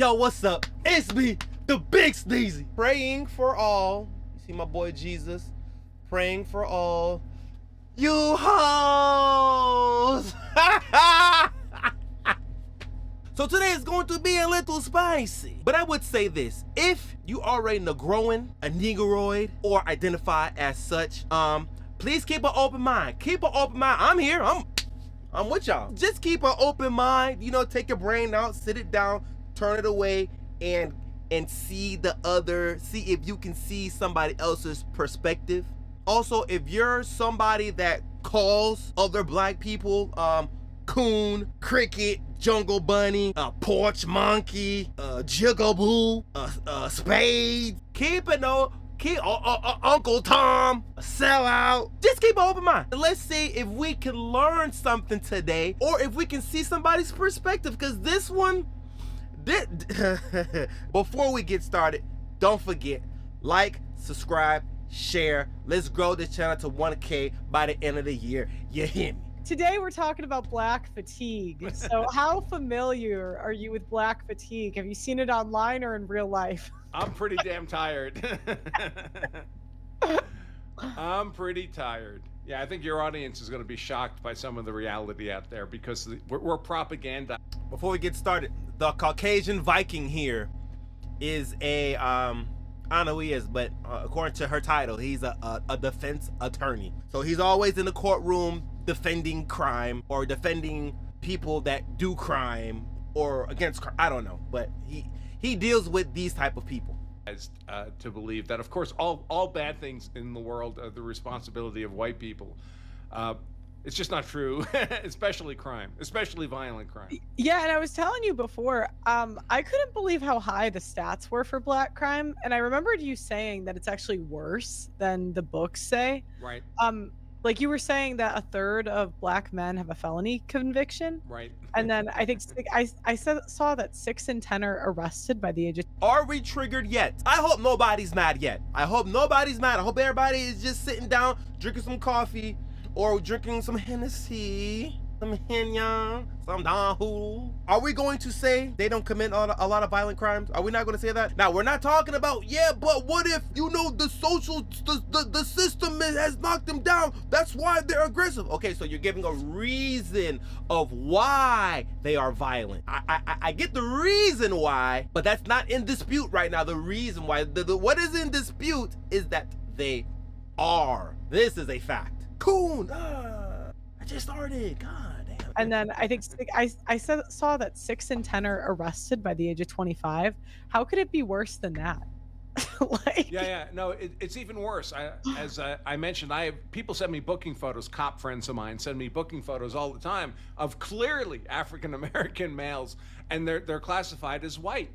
Yo, what's up? It's me, the Big Sneezy. Praying for all. You see my boy Jesus? Praying for all you hoes. So today is going to be a little spicy. But I would say this. If you already Negroing, a Negroid, or identify as such, please keep an open mind. Keep an open mind. I'm here. I'm with y'all. Just keep an open mind. You know, take your brain out, sit it down, turn it away, and see see if you can see somebody else's perspective. Also, if you're somebody that calls other black people coon, cricket, jungle bunny, porch monkey, jigaboo, spade, keep it Uncle Tom, a sellout. Just keep an open mind. Let's see if we can learn something today, or if we can see somebody's perspective, because this one, before we get started, don't forget, like, subscribe, share. Let's grow this channel to 1K by the end of the year. You hear me? Today we're talking about black fatigue. So how familiar are you with black fatigue? Have you seen it online or in real life? I'm pretty damn tired. I'm pretty tired. Yeah, I think your audience is going to be shocked by some of the reality out there, because we're propaganda. Before we get started, the Caucasian Viking here is a, I don't know who he is, but according to her title, he's a defense attorney. So he's always in the courtroom defending crime, or defending people that do crime, or against crime. I don't know, but he deals with these type of people. To believe that, of course, all bad things in the world are the responsibility of white people. It's just not true, especially crime, especially violent crime. Yeah, and I was telling you before, I couldn't believe how high the stats were for black crime, and I remembered you saying that it's actually worse than the books say. Right. Like you were saying that a third of black men have a felony conviction. Right. And then I think saw that 6 in 10 are arrested by the age of... Are we triggered yet? I hope nobody's mad yet. I hope nobody's mad. I hope everybody is just sitting down, drinking some coffee, or drinking some Hennessy, some Henyan, some Don Julio. Are we going to say they don't commit a lot of violent crimes? Are we not going to say that? Now, we're not talking about, yeah, but what if, you know, the system has knocked them down? That's why they're aggressive. Okay, so you're giving a reason of why they are violent. I get the reason why, but that's not in dispute right now. The reason why, what is in dispute is that they are. This is a fact. Coon, I just started, God damn. And then I think saw that 6 in 10 are arrested by the age of 25. How could it be worse than that? No, it's even worse. As I mentioned, people send me booking photos. Cop friends of mine send me booking photos all the time of clearly African-American males, and they're classified as white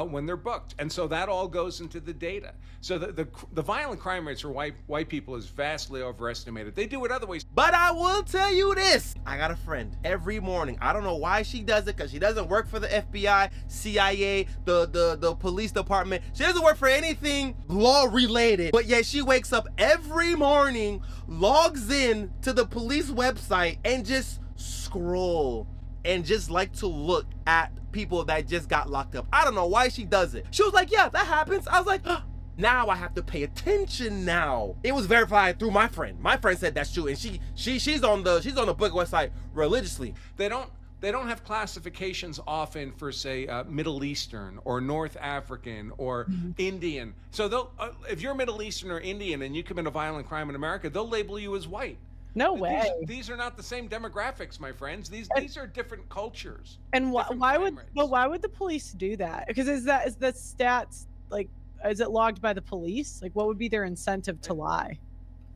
when they're booked, and so that all goes into the data. So the violent crime rates for white people is vastly overestimated. They do it other ways. But I will tell you this. I got a friend every morning. I don't know why she does it, because she doesn't work for the FBI, CIA, the police department. She doesn't work for anything law related, but yet she wakes up every morning, logs in to the police website, and just scroll and just like to look at people that just got locked up. I don't know why she does it. She was like, yeah, that happens. I was like, oh, now I have to pay attention now. It was verified through my friend. My friend said that's true, and she's on the book website religiously. They don't have classifications often for, say, Middle Eastern or North African or Indian. So they'll if you're Middle Eastern or Indian and you commit a violent crime in America, they'll label you as white. No way. These are not the same demographics, my friends. These are different cultures. And why would the police do that? Because is the stats, like, is it logged by the police? Like, what would be their incentive to lie?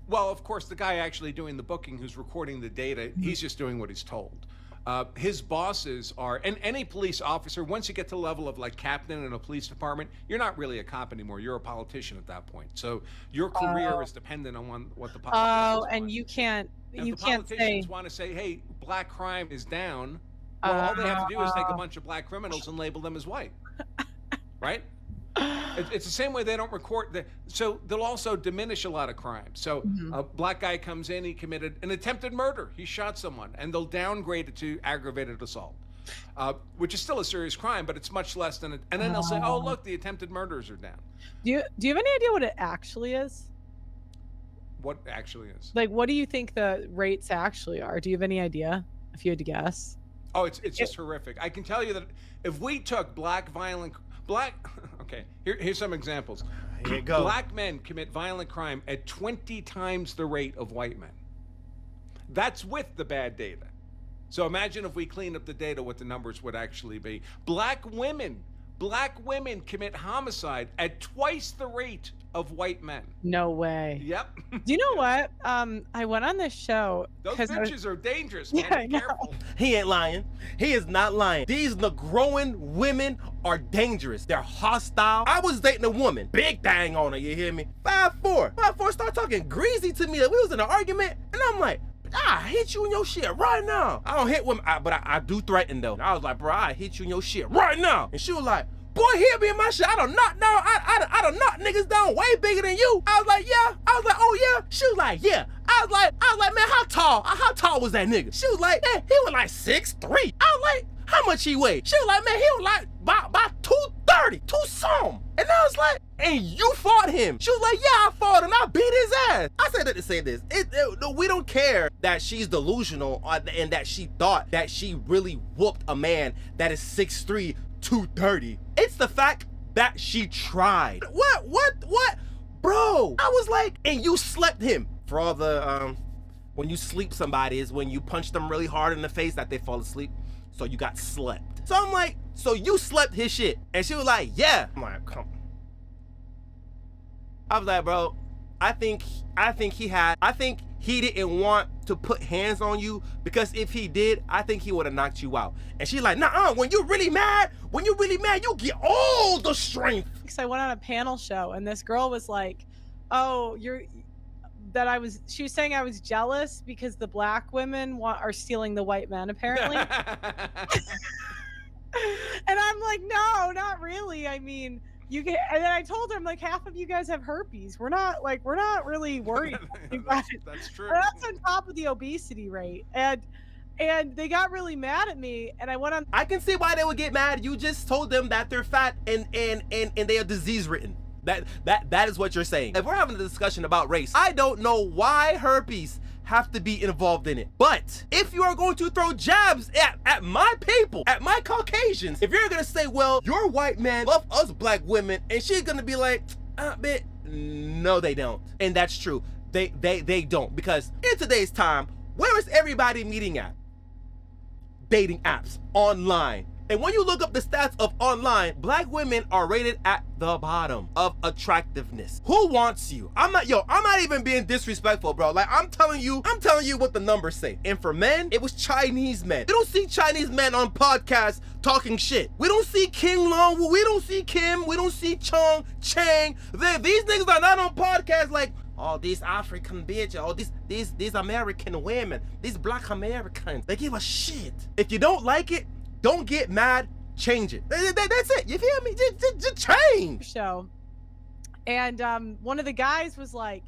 Well, of course, the guy actually doing the booking, who's recording the data, he's just doing what he's told. His bosses are, and any police officer, once you get to the level of like captain in a police department, you're not really a cop anymore. You're a politician at that point. So your career is dependent on what the politicians want. And you can't politicians want to say, hey, black crime is down. Well, all they have to do is take a bunch of black criminals and label them as white, right? It's the same way they don't record so they'll also diminish a lot of crime. So a black guy comes in, he committed an attempted murder, he shot someone, and they'll downgrade it to aggravated assault. which is still a serious crime, but it's much less than it. And then they'll say, oh, look, the attempted murders are down. Do you have any idea what it actually is? What actually is? Like, what do you think the rates actually are? Do you have any idea if you had to guess? Oh, it's just horrific. I can tell you that if we took okay, here's some examples. Here you go. Black men commit violent crime at 20 times the rate of white men. That's with the bad data. So imagine if we cleaned up the data, what the numbers would actually be. Black women commit homicide at twice the rate of white men. No way. Yep. Do you know what? I went on this show. Those bitches are dangerous, man. Yeah, I Be know. careful. He ain't lying. He is not lying. These Negroan women are dangerous. They're hostile. I was dating a woman, big thing on her, you hear me? 5'4". 5'4" start talking greasy to me. We was in an argument, and I'm like, I hit you in your shit right now. I don't hit women, but I do threaten though. I was like, bro, I hit you in your shit right now. And she was like, boy, hit me in my shit. I don't knock down. I don't knock niggas down way bigger than you. I was like, yeah. I was like, oh yeah. She was like, yeah. I was like, man, how tall was that nigga? She was like, man, he was like 6'3". I was like, how much he weighed? She was like, man, he was like about 230, 2-some. And I was like, and you fought him? She was like, yeah, I fought him. I beat his ass. I said that to say this. We don't care that she's delusional and that she thought that she really whooped a man that is 6'3", 230. It's the fact that she tried. What? Bro, I was like, and you slept him. For all the, when you sleep somebody is when you punch them really hard in the face that they fall asleep. So you got slept. So I'm like, so you slept his shit. And she was like, yeah. I'm like, come on. I was like, bro, I think he didn't want to put hands on you because if he did, I think he would have knocked you out. And she's like, nah, when you're really mad, you get all the strength. Because I went on a panel show and this girl was like, oh, she was saying I was jealous because the black women are stealing the white men apparently. And I'm like, no, not really. I mean, and then I told her, I'm like, half of you guys have herpes. We're not really worried. That's true. And that's on top of the obesity rate. And they got really mad at me. And I went on. I can see why they would get mad. You just told them that they're fat and they are disease ridden. That is what you're saying. If we're having a discussion about race, I don't know why herpes have to be involved in it. But if you are going to throw jabs at my people, at my Caucasians, if you're gonna say, well, your white men love us black women, and she's gonna be like, bitch, no, they don't. And that's true. They don't. Because in today's time, where is everybody meeting at? Dating apps, online. And when you look up the stats of online, black women are rated at the bottom of attractiveness. Who wants you? I'm not even being disrespectful, bro. Like, I'm telling you what the numbers say. And for men, it was Chinese men. We don't see Chinese men on podcasts talking shit. We don't see King Long, we don't see Kim, we don't see Chong, Chang. These niggas are not on podcasts like, all these African bitches, all these American women, these black Americans, they give a shit. If you don't like it, don't get mad, change it. That's it. You feel me? Just change. Show. And one of the guys was like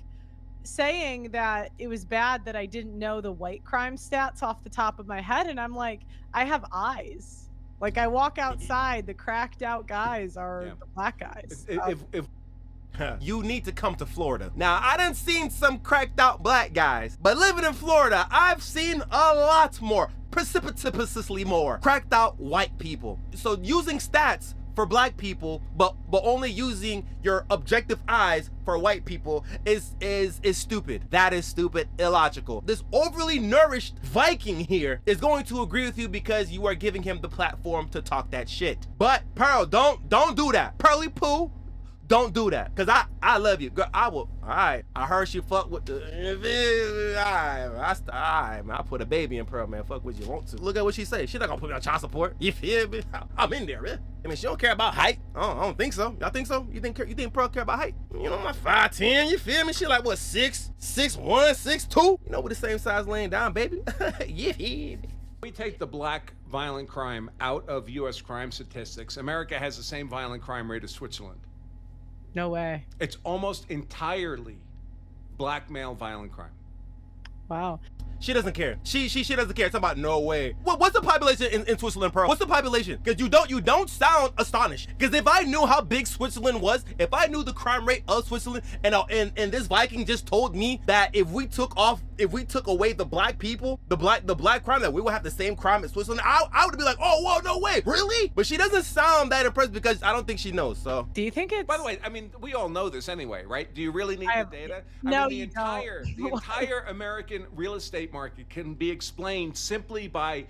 saying that it was bad that I didn't know the white crime stats off the top of my head. And I'm like, I have eyes. Like I walk outside, the cracked out guys are the black guys. If you need to come to Florida. Now, I done seen some cracked out black guys, but living in Florida, I've seen a lot more, precipitously more cracked out white people. So using stats for black people, but only using your objective eyes for white people is stupid. That is stupid, illogical. This overly nourished Viking here is going to agree with you because you are giving him the platform to talk that shit. But Pearl, don't do that. Pearly Poo, don't do that, cause I love you, girl. I will. All right, I heard she fuck with the. All right, man. I put a baby in Pearl, man. Fuck what you want to. Look at what she say. She not gonna put me on child support. You feel me? I'm in there, man. I mean, she don't care about height. I don't think so. Y'all think so? You think Pearl care about height? You know, my 5'10". You feel me? She like what 6'1", 6'2". You know, we're the same size laying down, baby. You feel me? We take the black violent crime out of U.S. crime statistics. America has the same violent crime rate as Switzerland. No way. It's almost entirely black male violent crime. Wow. She doesn't care. She doesn't care. It's about no way. What's the population in Switzerland, Pearl? What's the population? Because you don't sound astonished. Because if I knew how big Switzerland was, if I knew the crime rate of Switzerland, and this Viking just told me that if we took away the black people, the black crime, that we would have the same crime as Switzerland, I would be like, oh, whoa, no way, really? But she doesn't sound that impressed because I don't think she knows. So do you think it's? By the way, I mean, we all know this anyway, right? Do you really need the data? No, I mean, you the entire American real estate market can be explained simply by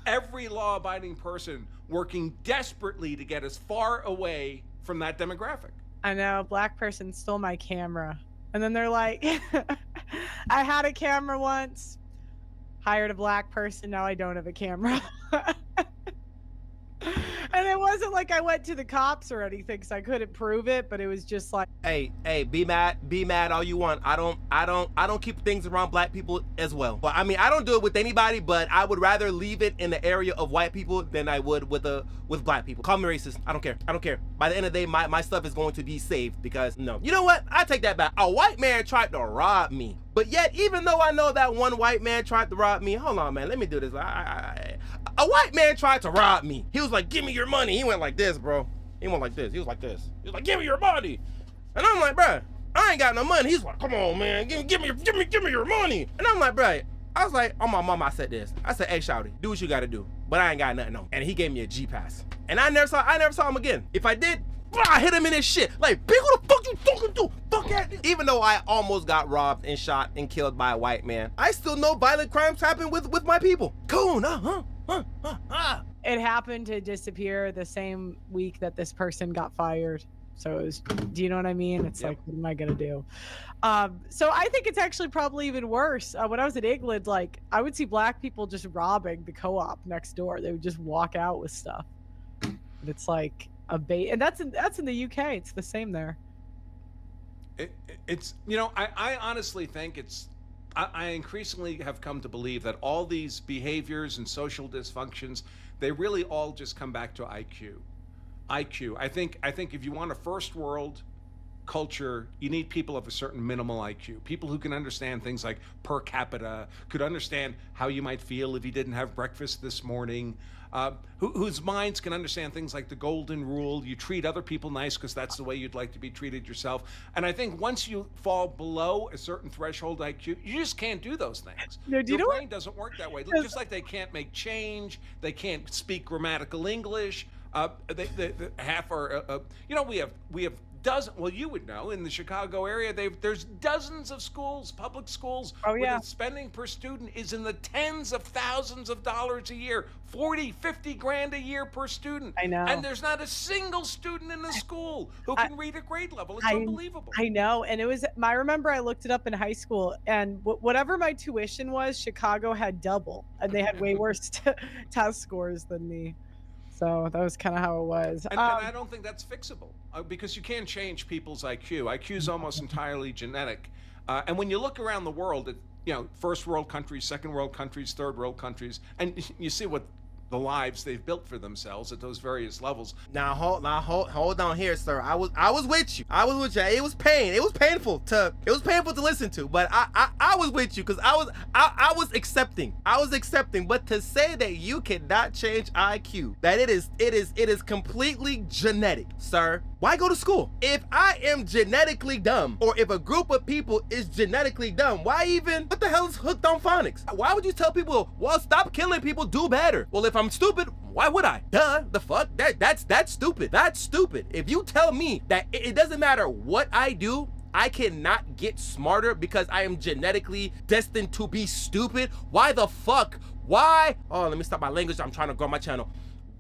every law-abiding person working desperately to get as far away from that demographic. I know, a black person stole my camera. And then they're like, I had a camera once, hired a black person, now I don't have a camera. And it wasn't like I went to the cops or anything, because I couldn't prove it, but it was just like, hey, be mad all you want. I don't keep things around black people as well. But I mean, I don't do it with anybody, but I would rather leave it in the area of white people than I would with black people. Call me racist. I don't care. By the end of the day, my stuff is going to be saved because no. You know what? I take that back. A white man tried to rob me. But yet, even though I know that one white man tried to rob me, hold on, man, let me do this. A white man tried to rob me. He was like, give me your money. He went like this, bro. He went like this. He was like this. He was like, give me your money. And I'm like, bro, I ain't got no money. He's like, come on, man, give me your money. And I'm like, bro, I was like, on my mama, I said this. I said, hey, shawty, do what you gotta do. But I ain't got nothing on. And he gave me a G pass. And I never saw him again. If I did, I hit him in his shit. Like, bitch, who the fuck you talking to? Fuck that. Even though I almost got robbed and shot and killed by a white man, I still know violent crimes happen with my people. Cool, It happened to disappear the same week that this person got fired. So it was, do you know what I mean? It's like, what am I gonna do? So I think it's actually probably even worse. When I was in England, like, I would see black people just robbing the co-op next door. They would just walk out with stuff. And it's like a bait, and that's in the UK. It's the same there. It's you know, I honestly think it's. I increasingly have come to believe that all these behaviors and social dysfunctions, they really all just come back to IQ. I think if you want a first world culture, you need people of a certain minimal IQ. People who can understand things like per capita, could understand how you might feel if you didn't have breakfast this morning, whose minds can understand things like the golden rule. You treat other people nice because that's the way you'd like to be treated yourself. And I think once you fall below a certain threshold IQ, you just can't do those things. No, Your brain doesn't work that way. Just like they can't make change, they can't speak grammatical English. They half are, you know, we have dozens. Well, you would know in the Chicago area, there's dozens of schools, public schools. Oh, yeah. Where the spending per student is in the tens of thousands of dollars a year, 40, 50 grand a year per student. I know. And there's not a single student in the school who can read at grade level. It's unbelievable. I know. And it was, I remember I looked it up in high school, and whatever my tuition was, Chicago had double, and they had way worse test scores than me. So that was kind of how it was. And I don't think that's fixable because you can't change people's IQ. IQ is almost entirely genetic. And when you look around the world at, you know, first world countries, second world countries, third world countries, and you see what the lives they've built for themselves at those various levels. Now hold on here, sir. I was with you. It was pain. It was painful to listen to, but I was with you because I was accepting. But to say that you cannot change IQ, that it is completely genetic, sir. Why go to school? If I am genetically dumb, or if a group of people is genetically dumb, what the hell is hooked on phonics? Why would you tell people, well, stop killing people, do better? Well, if I'm stupid, why would I? Duh, the fuck? That's stupid. That's stupid. If you tell me that it doesn't matter what I do, I cannot get smarter because I am genetically destined to be stupid, why the fuck? Why? Oh, let me stop my language. I'm trying to grow my channel.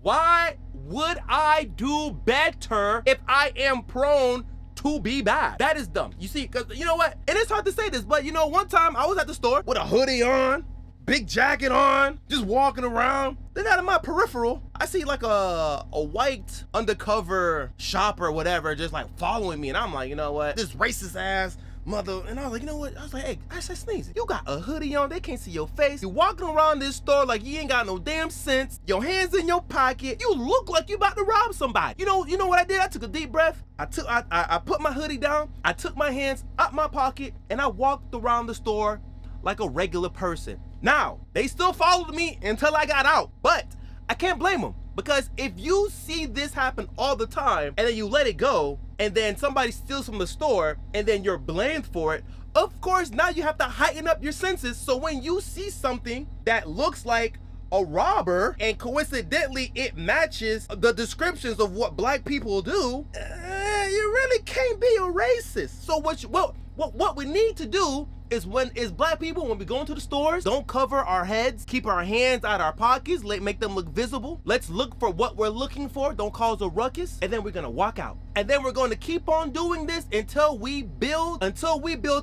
Why would I do better if I am prone to be bad? That is dumb. You see, because you know what? And it's hard to say this, but you know, one time I was at the store with a hoodie on, big jacket on, just walking around. Then out of my peripheral, I see like a white undercover shopper or whatever just like following me. And I'm like, you know what? This racist ass mother. And I was like, you know what? I was like, hey, I said, Sneezy, you got a hoodie on, they can't see your face. You walking around this store like you ain't got no damn sense. Your hands in your pocket. You look like you about to rob somebody. You know what I did? I took a deep breath. I put my hoodie down. I took my hands out my pocket and I walked around the store like a regular person. Now, they still followed me until I got out, but I can't blame them, because if you see this happen all the time and then you let it go and then somebody steals from the store and then you're blamed for it, of course now you have to heighten up your senses. So when you see something that looks like a robber and coincidentally it matches the descriptions of what black people do, you really can't be a racist. So what we need to do is when black people, when we go into the stores, don't cover our heads, keep our hands out our pockets, make them look visible. Let's look for what we're looking for, don't cause a ruckus, and then we're gonna walk out. And then we're going to keep on doing this until we build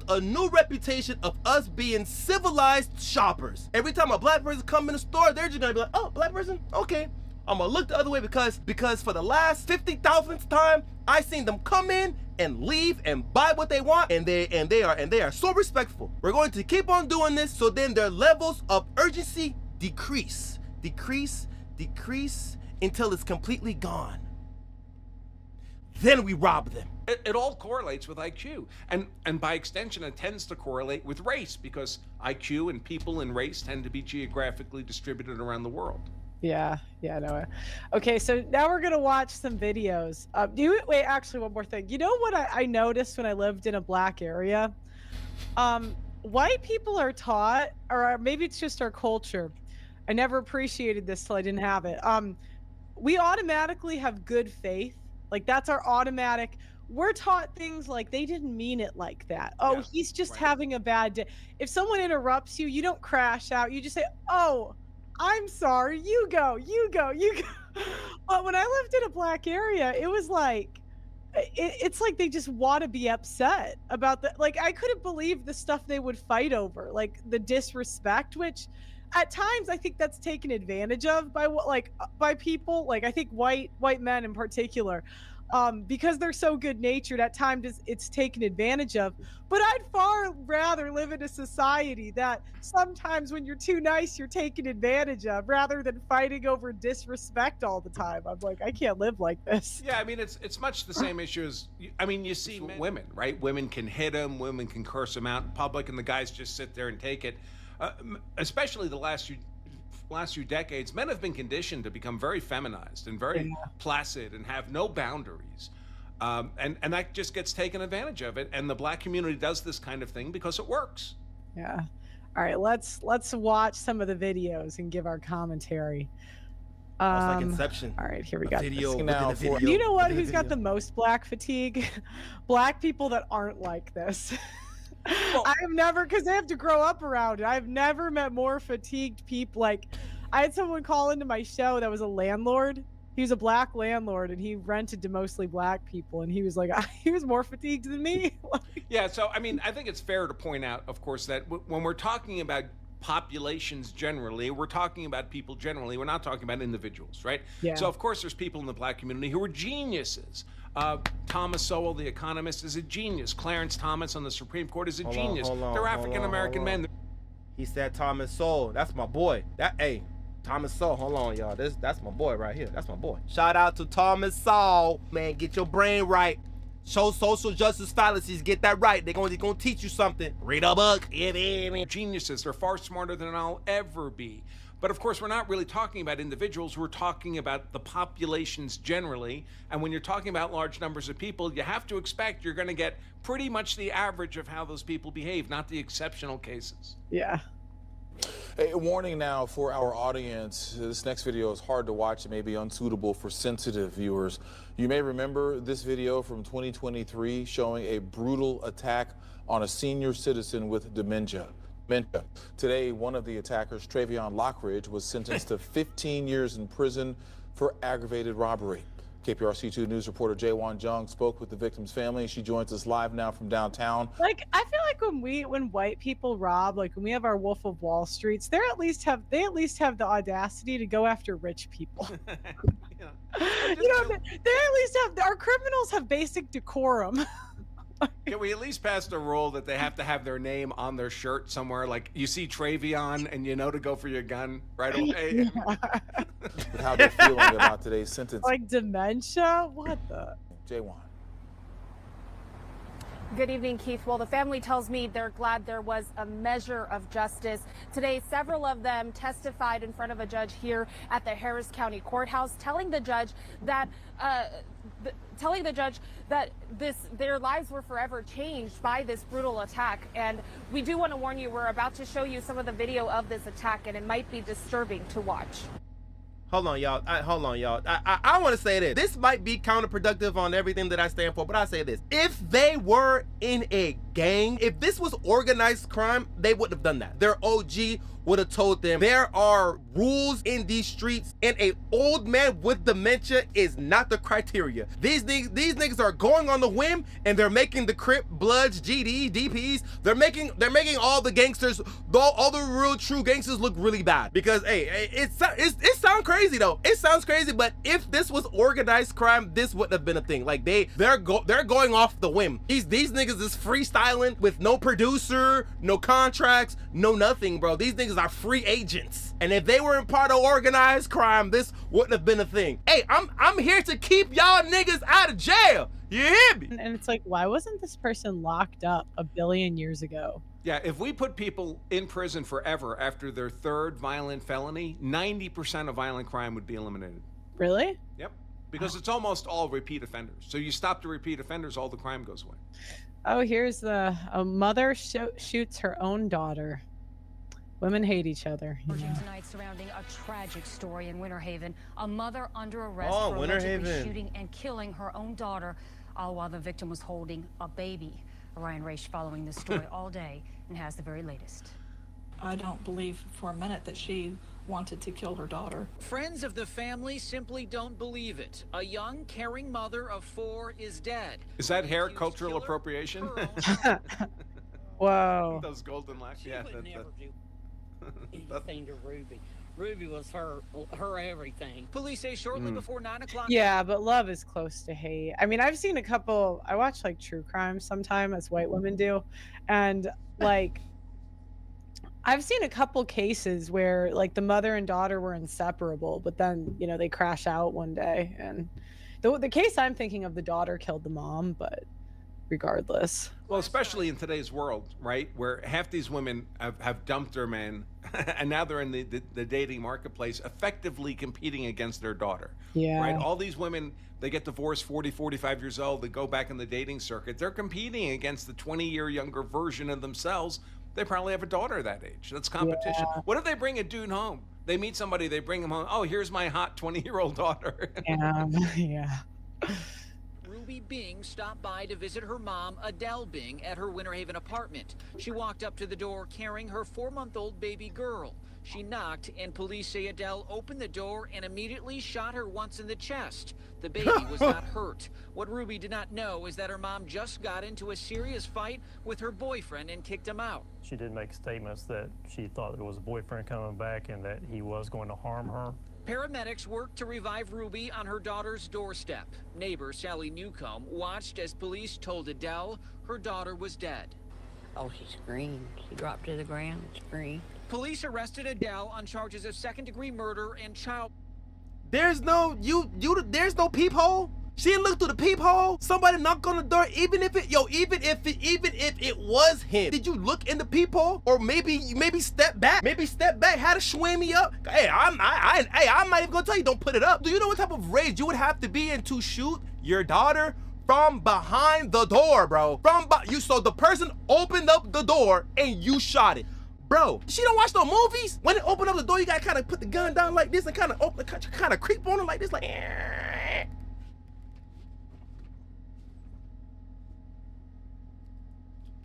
a new reputation of us being civilized shoppers. Every time a black person comes in the store, they're just gonna be like, oh, black person, okay. I'm gonna look the other way because for the last 50,000th time, I seen them come in and leave and buy what they want, and they are so respectful. We're going to keep on doing this, so then their levels of urgency decrease until it's completely gone. Then we rob them. It all correlates with IQ, and by extension, it tends to correlate with race, because IQ and people and race tend to be geographically distributed around the world. Yeah, no. Okay, so now we're gonna watch some videos. Wait, actually, one more thing. You know what I noticed when I lived in a black area? White people are taught, or maybe it's just our culture. I never appreciated this till I didn't have it. We automatically have good faith. Like, that's our automatic. We're taught things like they didn't mean it like that. Oh, yeah, he's just having a bad day. If someone interrupts you, you don't crash out. You just say, oh, I'm sorry, you go. But when I lived in a black area, it was like, it's like they just want to be upset about the, like, I couldn't believe the stuff they would fight over, like the disrespect, which at times I think that's taken advantage of by people, like I think white men in particular. Because they're so good natured, at times it's taken advantage of. But I'd far rather live in a society that sometimes when you're too nice, you're taken advantage of, rather than fighting over disrespect all the time. I'm like, I can't live like this. Yeah, I mean, it's much the same issue as, I mean, you see women, right? Women can hit them, women can curse them out in public, and the guys just sit there and take it. Especially the last few decades, men have been conditioned to become very feminized and very placid and have no boundaries, and that just gets taken advantage of. It, and the black community does this kind of thing because it works. Yeah. All right, let's watch some of the videos and give our commentary. It's like Inception. All right, here we go. You know what? Who's got the most black fatigue? Black people that aren't like this. Well, I have never, because they have to grow up around it. I've never met more fatigued people. Like, I had someone call into my show that was a landlord. He was a black landlord, and he rented to mostly black people. And he was like, he was more fatigued than me. Yeah. So, I mean, I think it's fair to point out, of course, that when we're talking about populations generally, we're talking about people generally. We're not talking about individuals, right? Yeah. So, of course, there's people in the black community who are geniuses. Thomas Sowell, the economist, is a genius. Clarence Thomas on the Supreme Court is a genius. They're African-American men. He said Thomas Sowell. That's my boy. Thomas Sowell. Hold on, y'all. That's my boy right here. That's my boy. Shout out to Thomas Sowell. Man, get your brain right. Show social justice fallacies. Get that right. They're gonna teach you something. Read a book. Geniuses. They're far smarter than I'll ever be. But of course, we're not really talking about individuals. We're talking about the populations generally. And when you're talking about large numbers of people, you have to expect you're going to get pretty much the average of how those people behave, not the exceptional cases. Yeah. A warning now for our audience. This next video is hard to watch. It may be unsuitable for sensitive viewers. You may remember this video from 2023 showing a brutal attack on a senior citizen with dementia. Today, one of the attackers, Travion Lockridge, was sentenced to 15 years in prison for aggravated robbery. KPRC2 News reporter Jaewon Jung spoke with the victim's family. She joins us live now from downtown. Like, I feel like when white people rob, like when we have our Wolf of Wall Streets, they at least have the audacity to go after rich people. They at least have, our criminals have basic decorum. Can we at least pass the rule that they have to have their name on their shirt somewhere? Like, you see Travion and you know to go for your gun right away. How they're feeling about today's sentence. Like dementia? What the? Jaewon. Good evening, Keith. Well, the family tells me they're glad there was a measure of justice. Today, several of them testified in front of a judge here at the Harris County Courthouse, telling the judge that their lives were forever changed by this brutal attack. And we do want to warn you, we're about to show you some of the video of this attack, and it might be disturbing to watch. Hold on, y'all. I want to say this. This might be counterproductive on everything that I stand for, but I say this. If they were in a gang, if this was organized crime, they wouldn't have done that. Their OG would have told them there are rules in these streets, and a old man with dementia is not the criteria. These niggas are going on the whim, and they're making the Crip, Bloods, GDs, DPs. They're making all the gangsters, all the real true gangsters look really bad. Because hey, it sounds crazy though. It sounds crazy, but if this was organized crime, this wouldn't have been a thing. Like they're going off the whim. These niggas is freestyling with no producer, no contracts, no nothing, bro. These niggas are free agents, and if they were in part of organized crime, this wouldn't have been a thing. Hey, I'm here to keep y'all niggas out of jail. You hear me? And it's like, why wasn't this person locked up a billion years ago? Yeah, if we put people in prison forever after their third violent felony, 90% of violent crime would be eliminated. Really? Yep, because it's almost all repeat offenders. So you stop the repeat offenders, all the crime goes away. Oh, here's a mother shoots her own daughter. Women hate each other. Tonight surrounding a tragic story in Winter Haven. A mother under arrest for Winter allegedly Haven. shooting and killing her own daughter, all while the victim was holding a baby. Ryan Raish following this story all day and has the very latest. I don't believe for a minute that she wanted to kill her daughter. Friends of the family simply don't believe it. A young, caring mother of 4 is dead. Is that hair cultural appropriation? Whoa. Those golden locks. She Yeah. would never do anything to Ruby. Ruby was her everything. Police say shortly before 9 o'clock. Yeah, but love is close to hate. I mean, I've seen a couple, I watch like true crime sometime, as white women do, and like I've seen a couple cases where like the mother and daughter were inseparable, but then, you know, they crash out one day. And the case I'm thinking of, the daughter killed the mom, but regardless. Well, especially in today's world, right, where half these women have dumped their men and now they're in the dating marketplace, effectively competing against their daughter. Yeah. Right? All these women, they get divorced 40, 45 years old, they go back in the dating circuit. They're competing against the 20-year younger version of themselves. They probably have a daughter that age. That's competition. Yeah. What if they bring a dude home? They meet somebody, they bring him home. Oh, here's my hot 20-year-old daughter. Yeah. Ruby Bing stopped by to visit her mom, Adele Bing, at her Winter Haven apartment. She walked up to the door carrying her 4-month-old baby girl. She knocked, and police say Adele opened the door and immediately shot her once in the chest. The baby was not hurt. What Ruby did not know is that her mom just got into a serious fight with her boyfriend and kicked him out. She did make statements that she thought there was a boyfriend coming back and that he was going to harm her. Paramedics worked to revive Ruby on her daughter's doorstep. Neighbor Sally Newcomb watched as police told Adele her daughter was dead. Oh, she screamed. She dropped to the ground and screamed. Police arrested Adele on charges of second-degree murder and child. There's no there's no peephole. She didn't look through the peephole. Somebody knocked on the door. Even if it was him, did you look in the peephole? Or maybe step back. Maybe step back. Had to swing me up. Hey, I'm not even gonna tell you don't put it up. Do you know what type of rage you would have to be in to shoot your daughter from behind the door, bro? So the person opened up the door and you shot it. Bro, she don't watch no movies. When it opened up the door, you gotta kind of put the gun down like this and kind of creep on her like this, like.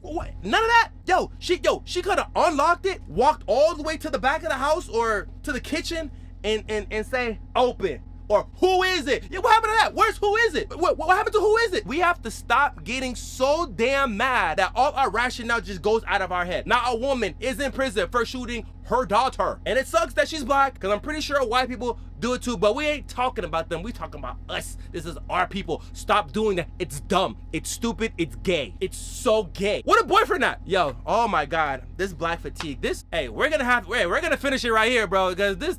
What? None of that? She could have unlocked it, walked all the way to the back of the house or to the kitchen and say, open. Or who is it? Yeah, what happened to that? Where's who is it? What happened to who is it? We have to stop getting so damn mad that all our rationale just goes out of our head. Now a woman is in prison for shooting her daughter. And it sucks that she's black, because I'm pretty sure white people do it too, but we ain't talking about them. We talking about us. This is our people. Stop doing that. It's dumb. It's stupid. It's gay. It's so gay. What a boyfriend at? Yo, oh my God. This black fatigue. We're gonna finish it right here, bro, because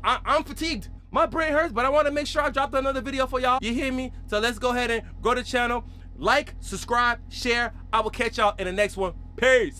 I'm fatigued. My brain hurts, but I want to make sure I dropped another video for y'all. You hear me? So let's go ahead and grow the channel. Like, subscribe, share. I will catch y'all in the next one. Peace.